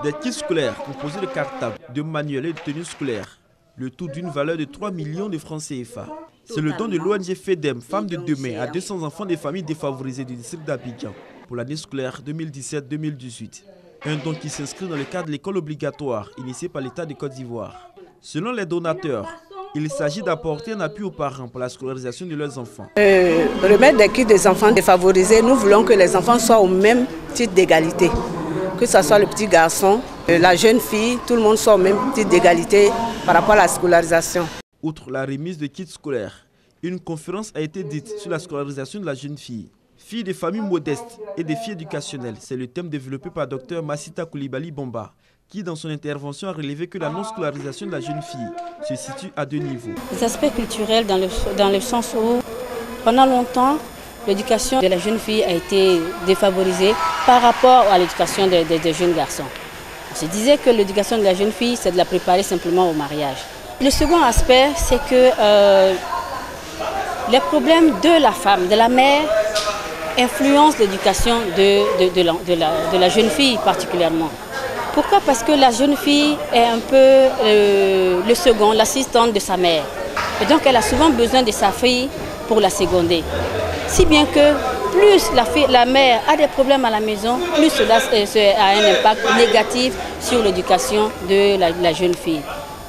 Des kits scolaires composés de cartables, de manuels et de tenues scolaires. Le tout d'une valeur de 3 millions de francs CFA. C'est le don de l'ONG FEDEM, Femmes de demain, à 200 enfants des familles défavorisées du district d'Abidjan pour l'année scolaire 2017-2018. Un don qui s'inscrit dans le cadre de l'école obligatoire initiée par l'État de Côte d'Ivoire. Selon les donateurs, il s'agit d'apporter un appui aux parents pour la scolarisation de leurs enfants. Remettre des kits des enfants défavorisés, nous voulons que les enfants soient au même titre d'égalité. Que ce soit le petit garçon, la jeune fille, tout le monde soit au même titre d'égalité par rapport à la scolarisation. Outre la remise de kits scolaires, une conférence a été dite sur la scolarisation de la jeune fille. Filles de familles modestes et défis éducationnels, c'est le thème développé par Dr Massita Koulibaly Bamba, qui dans son intervention a relevé que la non-scolarisation de la jeune fille se situe à deux niveaux. Les aspects culturels dans le sens où, pendant longtemps, l'éducation de la jeune fille a été défavorisée par rapport à l'éducation des jeunes garçons. On se disait que l'éducation de la jeune fille, c'est de la préparer simplement au mariage. Le second aspect, c'est que les problèmes de la femme, de la mère, influencent l'éducation de la jeune fille particulièrement. Pourquoi? Parce que la jeune fille est un peu le second, l'assistante de sa mère. Et donc elle a souvent besoin de sa fille pour la seconder. Si bien que plus la mère a des problèmes à la maison, plus cela a un impact négatif sur l'éducation de la jeune fille.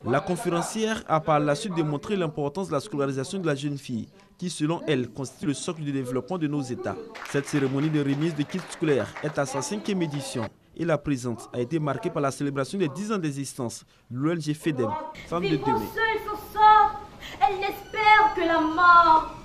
La conférencière a par la suite démontré l'importance de la scolarisation de la jeune fille, qui selon elle constitue le socle du développement de nos États. Cette cérémonie de remise de kits scolaires est à sa 5e édition et la présente a été marquée par la célébration des 10 ans d'existence de l'ONG FEDEM, Femmes de demain. Elle n'espère que la mort.